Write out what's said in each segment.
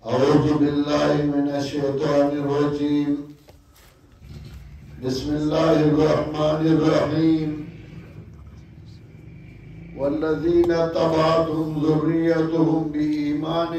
أعوذ بالله من الشيطان الرجيم بسم الله الرحمن الرحيم والذين تبعتهم ذريتهم بإيمان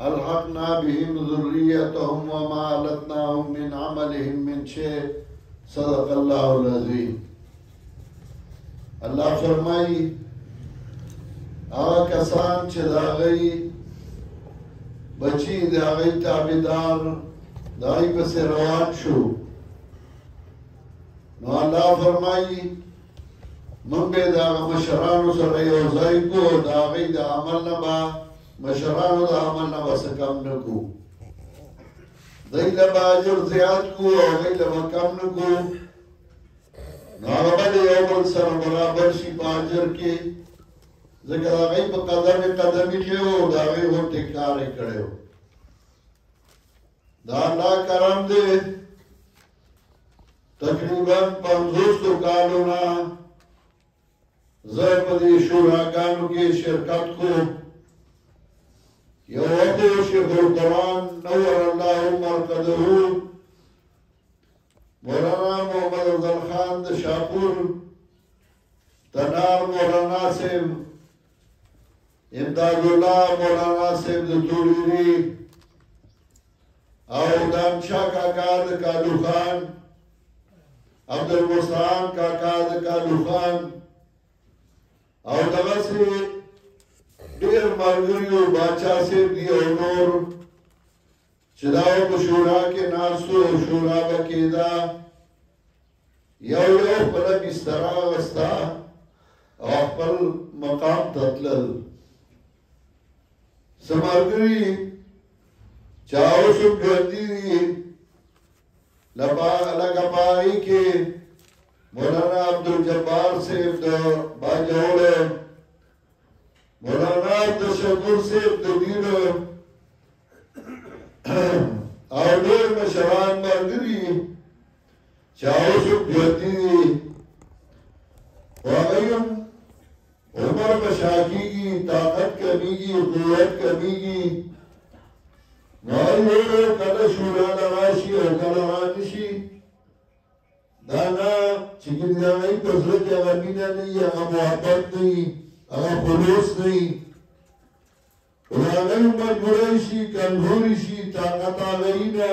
ألحقنا بهم ذريتهم وما ألتناهم من عملهم من شيء صدق الله العظيم. الله فرمائی آغا کسان چه دا غی بچی دا غی تابدار دا غی پس روان شو نو اللہ فرمائی من بے دا مشرانو سر یوزائی کو دا غی دا عمل نبا مشرانو دا عمل نبا سکم نکو دی لبا عجر زیاد کو او غی لبا کم نکو نو اغبال یوبل سر برابر شی پا عجر کی ذکر آگئی پا قدمی کیو دا آگئی وہ ٹکارے کڑے ہو دا اللہ کرم دے تقریباً 50 کالونا زرپدی شوراگانو کی شرکت کو یو وقت شیخ القرآن نور اللہ مرکدہو مولانا محمد افضل خان دا شاپور تنار مولانا سیب امداد اللہ مولانا سیب دا توریری او دانشاہ کاکا دا کالو خان عبدالمستعان کاکا دا کالو خان او دغسی دیر مرگریو باچا سیب دی او نور چداو بشورا کے ناسو شورا بکیدا یو یو پلا بسترا وستا او پل مقام تطلل سمرگری چاو سب گردی لگا پائی کے مولانا عبدالجبار صاحب دا باجوڑ مولانا عبدالشکر صاحب دا دیر او دیر مشران مرگری چاو سب گردی واغیم عمر مشاکی کی طاقت کمی کی قوت کمی کی نوائی کل شورا لغاشی او کل غانشی دانا چکن دانائی پسرت اغا مینا نہیں اغا محبت نہیں اغا خلوص نہیں اغائی مجبوریشی کمزوریشی طاقت آغایینا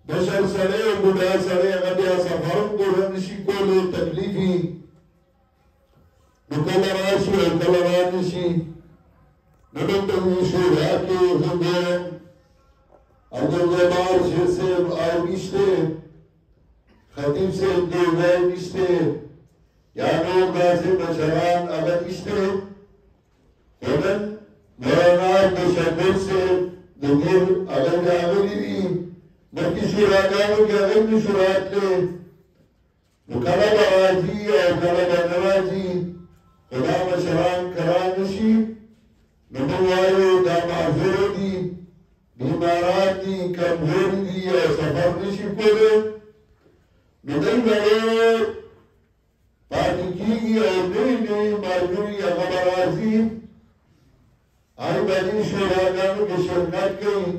بشر سرے و بڑا سرے اغا بیا سفرم دورنشی کولو تکلیفی نکل راشی و کل رانشی نکل شورا کے زندان عبدالجبار شیر صاحب آئے نشتے خطیب صاحب دیوگائی نشتے یا نور داسی مشران اگر نشتے خودن مولانا عبدالشکر صاحب دنیر اگر جاگلی دی بلکی شوراگانو کے اگر نشورات لے نکل بغاجی اور کل بنواجی خدا مشران کرانشی نموائیو دا معذور دی بیمارات دی کمزور دی اور سفر نشی پولے ندائی بڑے پارٹی کی گی اور نئی نئی معذوری اغبرازی آئی بڑی شوراگانو کی شرکت کی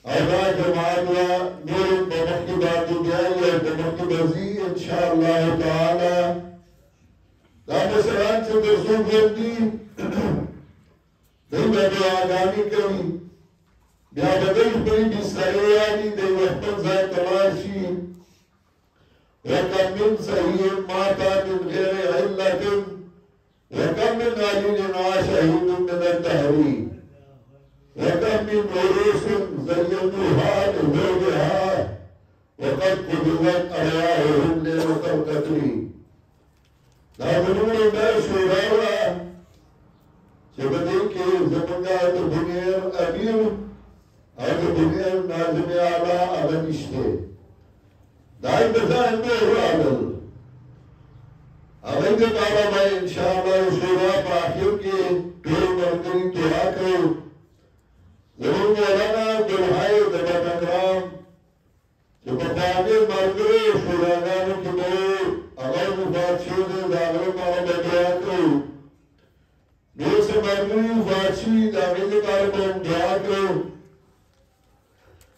آئیدہ جماعت و میرے بمک کی بات جائی اور بمک کی بزی انشاءاللہ تعالی دا مسران سے درسوں گردی دی بدو آگانی کری بیا بدل پری بسریانی دی وقتن زائی تماشی وکم من صحیح ماتا من غیر علت وکم من علیل ناشہید من الدہری وکم من عروس زینوها لزوجها وقد قدوت اریاہم لیلتر قدری دا بنور میں شورا چبدی کے زمانگا تو بنیر امیر اور بنیر نازم آلہ اغنشتے دائی بزاہن میں رادل اگر دے بارا میں انشاءاللہ شورا پا آخر کے دور مردری دعا کرو ضرور مولانا دلہائی دبت اکرام جو بطاقی مردری شوراگانو کی دور اگر مفاد شده داغر مارا بدعا کرو نور سے مرگوی فات شي دا غیلی بارکم دعا کرو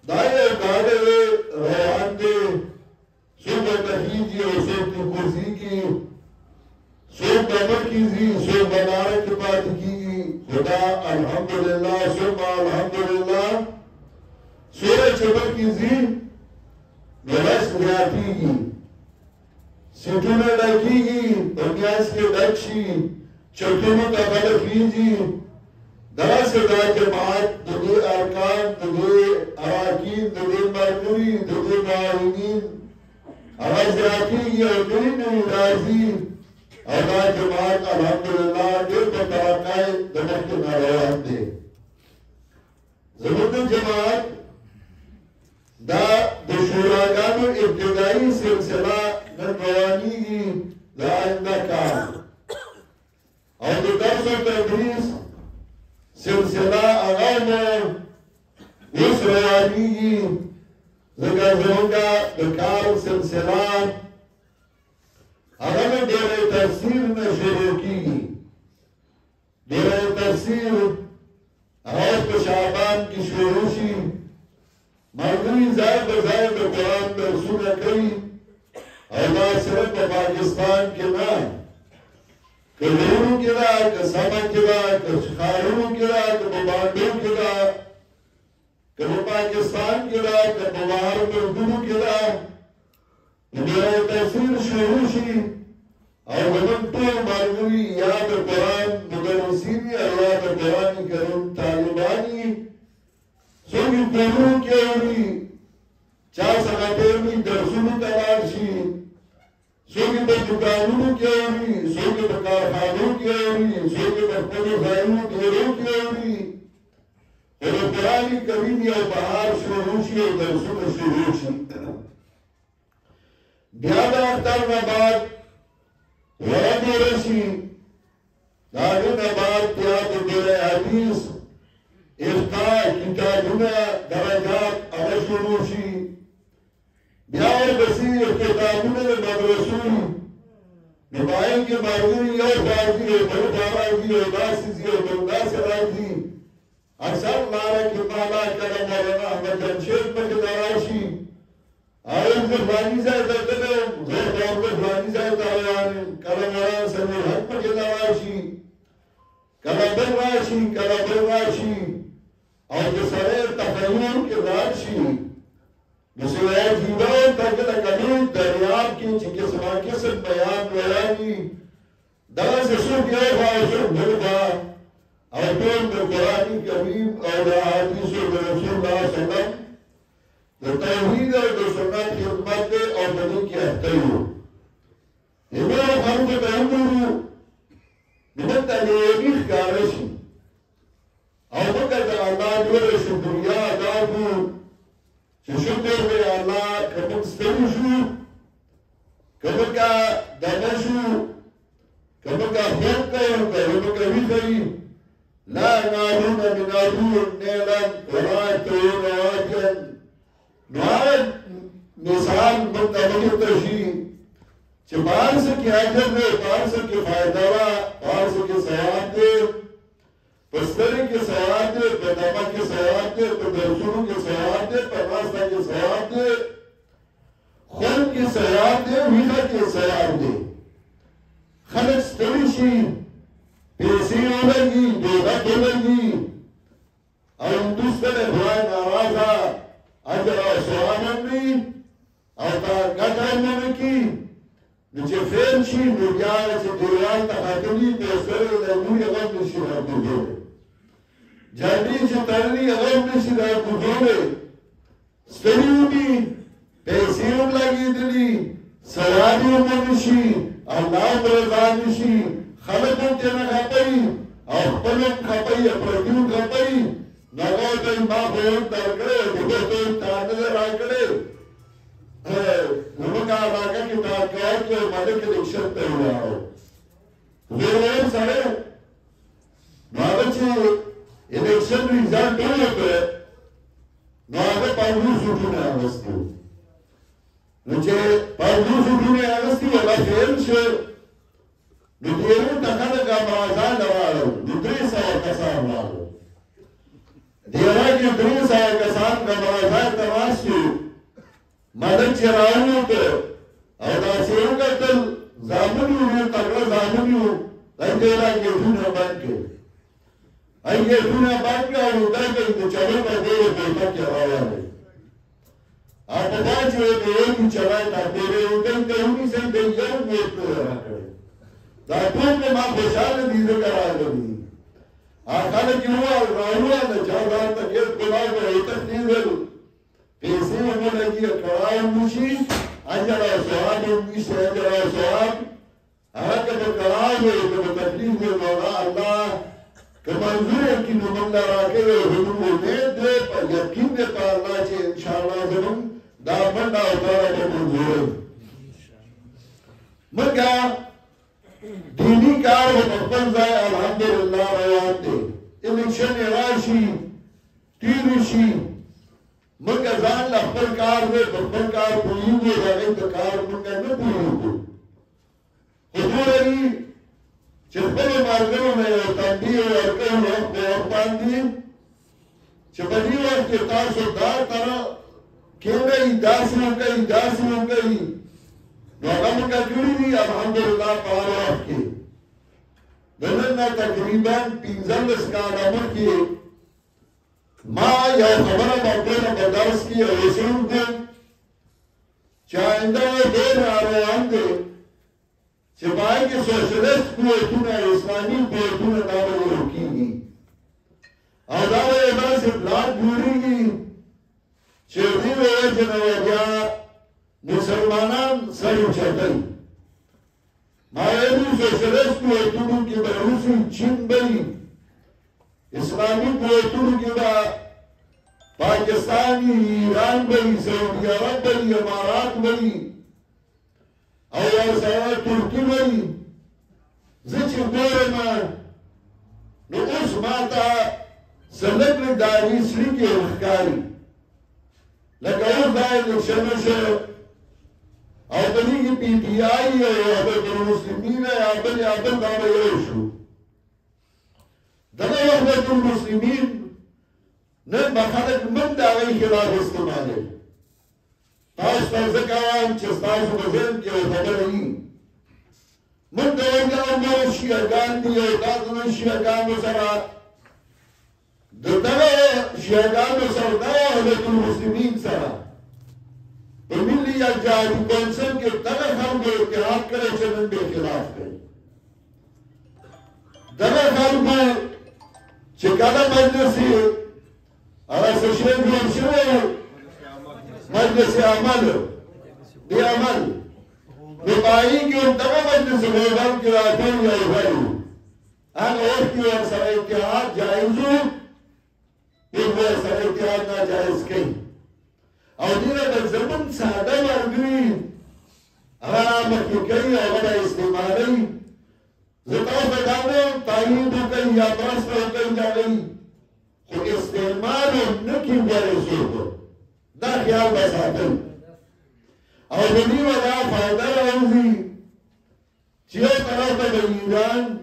دائیو کارے روان دے سوک تحیجی اور سوک تی کرسی کی سوک دمر کی زی سوک بنارک بات کی خدا الحمدللہ سوک الحمدللہ سورہ چبر کی زی نوست ریاتی کی سیٹونا ڈاکی کی دنیاز کے ڈکشی چوٹونو کا بلفیجی درس دا جماعت دے ارکان دے اراکین دے مرموری دے معاونین آواز راکی اور دین رازی اور جماعت الحمدللہ دیر کو ترقائے دمک نروان دے ضرورت جماعت دا دشوراگانو ابتدائی سلسلہ نروانی کی لائندہ کام اور دو درس و تدریس سلسلہ اغام اس روانی کی زگازونگا دکار سلسلہ اغام دیر تفسیر میں شروع کی دیر تفسیر اغاز پشابان کی شروعی مرگوی زائد بزائد قرآن پر سنہ کئی اللہ صرف پاکستان کے نام کلورو کلا کسامن کلا کشخارو کلا کبابانڈو کلا کبا پاکستان کلا کبابار مردو کلا میرا تفسیر شروع شی اور ومن تو مرگوی یاد قرآن مدرسینی اللہ قرآن کرم طالبانی سوگی قرون کے اوری چار سنگتینی درسونو تلاشی سوگی بچکانونو کے اوری سوگی بکارخانوں کے اوری سوگی بکپنو خائنو دیروں کے اوری اور قرآنی کریم یا بہار شروعی اور درسون شروعی بیادہ اختر نباد ورد رشی دارو نباد پیاد دیر حدیث افقاء کتابنا درجات ارشنوشی بیاور بسی افتتابنا مدرسون نمائن کے مرگوی یو بازی ہے دو بارازی ہے داسیزی ہے دو داسرازی اکثر مارا کمالا کرم مولانا احمد جنشید مکداراشی آئیم زفانی زائد دردنم زور دور زفانی زائد دردنم کرم مولانا سمیر حق مکداراشی کرم راشی اور جسرے تخیل کے راشی جسرے جیدان تاکہ لکنی دریاب کی چکے سما کسن بیان ویانی درس سب یہ خواہشن بھربا اور دون در قرآنی کریم اور حدیث و رسول اللہ صلی اللہ علیہ وسلم در توحید اور در سنت خدمت دے اور بنی کی احتیو ہمیں خانو کے بہندورو منت علیہ کارشی اور مگر در اللہ جور شکریہ ادا کو شکر میں اللہ کمک ستنشو کمک دنشو کمک خود کرو کمک ویخی لا نالون من عدون نیلن ورائتون واجن نوائد مثال منتبقی تشی چه بارس کی عجر دے بارس کی فائدہ بارس کی سواد دے پستری کے سواد دے بدامہ کے سواد دے پدرسونوں کے سواد دے پرواستہ کے سواد دے خون کے سواد دے ویخہ کے سواد دے خلق ستریشی پیسی ہولنگی دولت ہولنگی اور ہندوستان بھائی نوازا اجر و سواننی اور گٹر منکی نچے فیلشی نوگیار چے دیوان تخاتنی پیسر لگوی اغم نشی رابو دولے جانی چے ترنی اغم نشی رابو دولے ستریونی پیسیون لگی دلی سوانی منشی اللہ برزانشی خلقوں کے نخطئی اور پلک خطئی اپردیوں خطئی نگو تئی ماں بہن ترکڑے بھگو تئی تانظر آکڑے نمکا علاقہ کی تاکار کے مالک الیکشن تے ہوا ہو زیرین سڑے نوابچے الیکشن ریزالٹ ہوئے پہ نوابے پاولو سوٹونے آگستی ہو نچے پاولو سوٹونے آگستی والا فیل چھے نديرو تخلق مرازان دوالو ندريسا وكسان والو ديراجي دريسا وكسان مرازان تماشي مدد چراؤنو تو او داسیو کتل زامنیو نیو تقرا زامنیو لن دیرا گیتونا بانکے ای گیتونا بانکے او دائی تو چلو پر دیرے بیتا کیا آوانے آپ باچ ہوئے کہ ایک ہی چلائی تا دیرے اندر کہونی سے دیگر گیتو رہا کرے داتون کے ماں خوشحال دیدے کرا گئی آخانے کیوں راہوا نے چاہدار تک ایک بلاو پر ایتک دیدے پیسے ہمیں لگی کڑاؤ موشی اجرا سواب میشه اجرا سواب هغه په کړهو کې په تکلیف دی مولا الله که منظور کې نو موږ راکې هغه امید دې په یقین دې په الله چې ان شاء الله زموږ دا باندې او تعالی منظور مګا دینی کار په خپل ځای الحمدلله روان دي الیکشن راشي تیر شي منگا زان لخبر کار میں بخبر کار پوئیو گے جانے کا کار منگا نہ پوئیو گے حضور علی چپل مارگروں میں تنبیہ ورکر وقت وقتان دی چپلی وقت کے تاسو دار ترہ کیونگئی داسی ہوں گئی نوگا منگا جوڑی دی الحمدللہ پار وقت کے دلنا تقریباً 15 کا نمر کی ما یو خبره باندې په درس کې رسول دي چې آینده ډېر روان دي چې باید کې سوشلیست قوتونه اسلامي قوتونه دا ورکیږي او دا یو داسې پلان جوړیږي چې دې وجه نه بیا مسلمانان سر اوچتوي ما یې سوشلیست قوتونو کې به روسي چین بي اسلامی قوتونو کی با پاکستانی ایران بئی سعودی عرب بئی امارات بئی او سره ترکی بئی زچی گورما نو اس ماتا سلک داری سلی کے اخکاری لکه اوس دا الیکشن شو او بلی کی پی ٹی آئی او بل مسلمین یا بل دا یو شو دغه وحدت المسلمین نن بخلق من دا غی خلاف استعمالی تاسو ته زکوام چې تاسو په ذهن کې یو خبره وي من دا وایي شیعهګان دي او تاسو نه شیعهګانو سره دغه شیعهګانو سره دا وحدت المسلمین سره په ملي جهادي کونسل کې دغه خلکو اتحاد کړی چې نن به خلاف کوي دغه خلکو چې کله مجلس هغه څه شی جوړ شوی مجلس عمل دی عمل نو پای کې دغه مجلس ویل کې راځي یو وایي هغه وخت کې ورسره اتحاد جایز وو په سره اتحاد ناجایز کوي او دغه د زمون ساده ورګي هغه مخکې کوي هغه استعمالي زتاو بدانو تایید کوي یا ترسر کوي جاوی خو استعمال نکی ورسو دا خیال بساتل او دنی ودا فائدہ راوزی چیو طرف تا ایران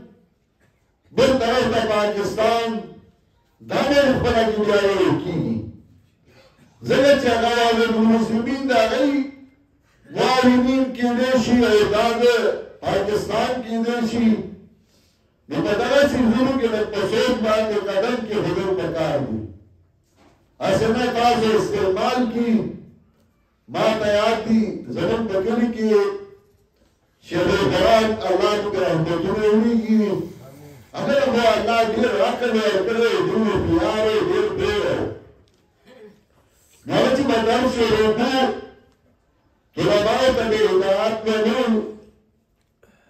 بل طرف تا پاکستان دانے رخبنا کی جائے کی زگر چاگاوازن المسلمین دا گئی معاونین کی دیشی اعداد پاکستان کی دیشی نو بدغه سیزونو کې د پسوت باندې قدم کې حضور پکار دي اسنه تاسو استعمال کی ما تیار دي زمون بکلی کې شهر بران الله دې رحمتونه وړي اگر هو الله دې راکړي ورکړي دې پیاره دې دې نو چې بدل شروع کړه طلباء ته دې هدایت کړو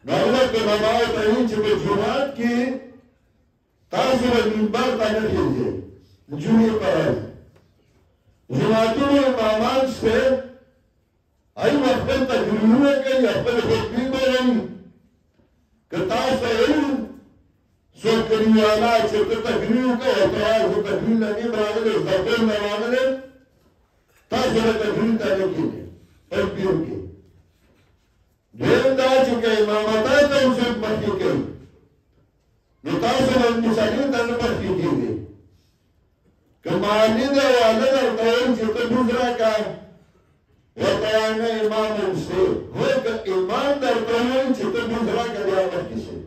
نولا کے نماز تحین چھے جماعت کی تاثر منبر تا نکھیجے جمعی پر آئی جماعتوں میں امامان سے آئی وقتاً تجریوے کئی اپنے خطبی میں رہی کہ تاثر علم سو کریوالا چھے کہ تجریو کا اعتراض ہو تجریو لگی براغلے زبر مراغلے تاثر تجریو تا نکھیجے تجریو کے دین دا چھے که امامتا ته څوک مخکې کوي نو تاسو ول مصلي ته نه مخکې کېږئ که مالي دی واده درته وایي چې ته لمونځ راکړه ورته وایي نه امام اوسې هو که امام درته وایي چې ته لمونځ راکړه بیا مخکې شئ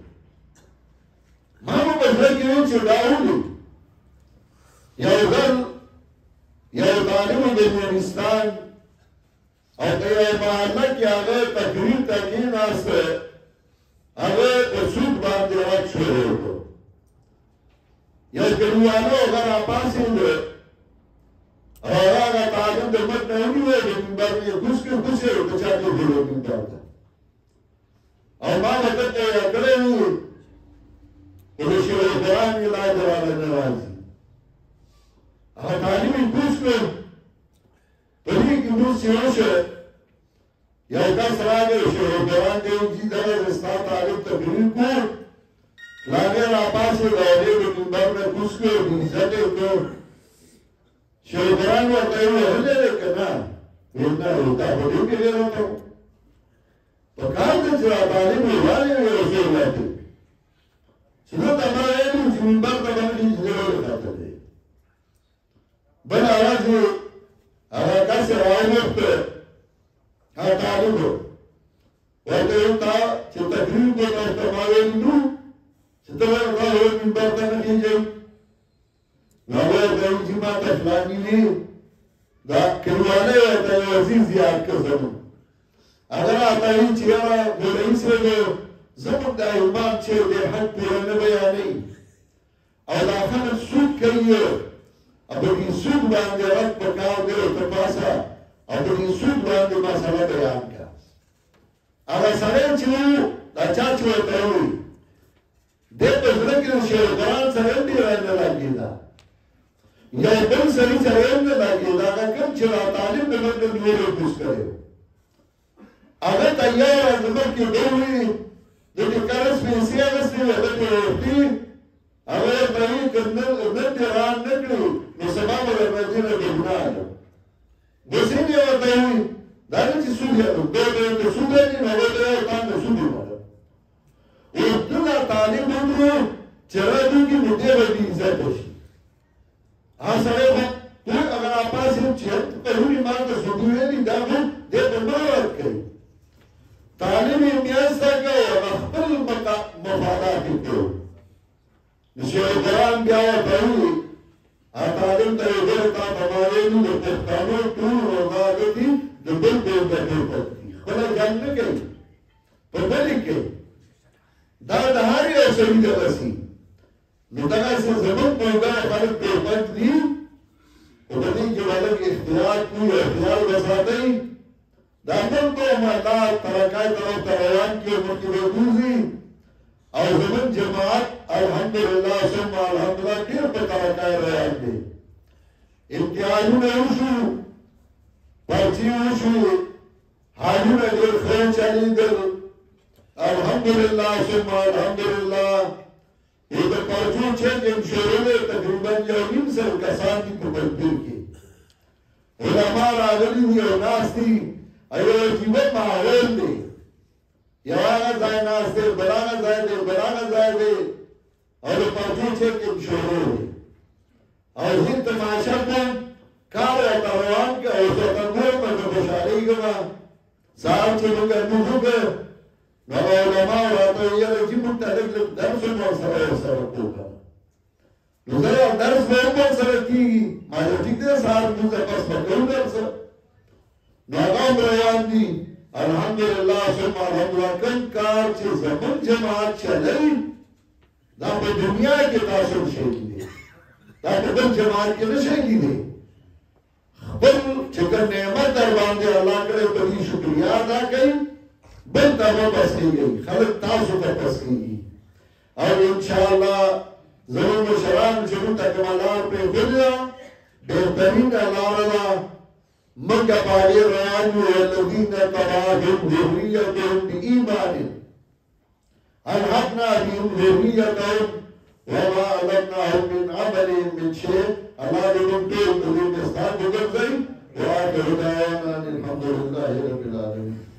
ما به په زړه کې وي چې دا ولې یو ځل یو طالب بلوچستان او په یوه محله کې هغه تقریر ته کېناسته هغه په سود باندې غږ شروع کړو یو کلیوالو هغه راپاڅېد او هغه طالب د مټ نه ونیوی د منبر نه یې کوز کړ کوز یې په چا کې وګړو منبر ته او ما ورته ته یې کړی وي خو د شیخ القرآن علاج راله نه راځي هغه طالب یې کوز کړ په دې کې لمونځ چې وشو یو کس راغی شیخ القرآن ته ویل چې دغه زه ستا طالب تقریر کړو هغې راپاڅېد او هغې د منبر نه کوز کړ عزت یې وکړ شیخ القرآن ورته وویل هلې دی که نه ویل نه تا خو ډېر کې ډېر ورته په کار ده چې را طالب یې والې وي رسول الله ته چې زه ته ما ویلي چې منبر ته به نه ځي چې زه ولې خاطر بل آواز یې هغه کس یې راوغوښت هغه طالب ورته ویل تا چې تقریر به درته ما ویلي نو چې ته ولې تا منبر ته نه خېژئ نو هغه ورته ویل چې ما ته فلاني وي دا کلیوالی ورته یو عزیز یاد کړ زموږ هغه راته ویل چې یاره مولوي صاحب زموږ دا امام چې دی حق پوره نه بیانوي او دا خلک سود کوي او په دې سود باندې رد په کار دی ورته پاسه او په دې سود باندې مسله بیان کړه هغه سړی چې و دا چا چې ورته وویل دی په زړه کې د شیخ القرآن سره هم ډېره نه لګېده یو بل سړي سره هم نه لګېده هغه کوم چې را طالب د مخ نه نورې کوز کړی و هغه تیاره د مخکې ډوي د دې قرض پیسې اخیستې وې هغه ترې وختي هغه ورته ویل که نن دې ران نه کړي نو سبا به در باندې نه ګناه ده حسین یې ورته ویل دا نه چې سود د سود دی نو هغه ته تا نه سود یې وایه اوس دغه طالب وګورو چې راځي نو دې به دې عزت وشي هغه سړی خو ټول هغه راپاڅېد چې پرونی ما ته سود ویلي دا خو دې ته نه ورکوي طالب یې میاشته کړ هغه خپل مفادات یې کړو د شیخ القرآن بیا ورته وویل هغه طالب ته یې ویل تا په ما ویلي د پښتنو ټول روزاګه دي د بل بل ګټې پکې خپله جنګ نه کوي په بلې کې دا د هر یو سړي دغسې نو دغسې زموږ موږه خلک دیوبند دي خو په دې کې به لږ احتیاط کوي احتیاط به ساتئ دا بل قوم الله ترقای طرف ته روان کړي مخکې به بوځي او زموږ جماعت الحمدلله ثم الحمدلله ډېر په ترقای روان دی امتحانونه وشو پرچې وشو حالونه ډېر ښه چلېدل الحمدلله ثم الحمدلله د پرچو چک یم شروع تقریبا یو نیم سل کسان دي په بلبل کې علما راغلي دي او ناست دي ایو عجیبه ماحول دی یو هغه ځای ناست دی بل هغه ځای دی بل هغه ځای دی او د پرچو چک یم شروع دی او ځین تماشا کوم کار ورته روان که او زه ته ګورم زه خوشحالېږم سهار چې موږ لمونځ وکړ نو علما راته ویل چې موږ ته لږ لږ درس هم ورسره وکړو نو زه درس به هم ورسره کېږي ما ویل ټیک دی سهار لمونځ پس به کوو درس نو هغه هم روان دي الحمدلله ثم الحمدلله کوم کار چې زموږ جماعت چلوي دا په دنیا کې تاسو شي کېدی دا په بل جماعت کې نه شي کېدی خپل چې کوم نعمت در باندې الله کړی په دې شکریا ادا کړئ بل ته به بس کېږي خلک تاسو ته بس کېږي او انشاءالله زموږ مشران چې موږ ته کومه لار پرېښودې ده بهترینه لاره ده موږ په هغې روان یو والذین تبعهم ذریتهم بإیمان الحقنا بهم ذریتهم وما ألتناهم من عملهم من شيء الله دې موږ ټول په دې مستحق وګرځوي وآخر دعوانا الحمد لله رب العالمين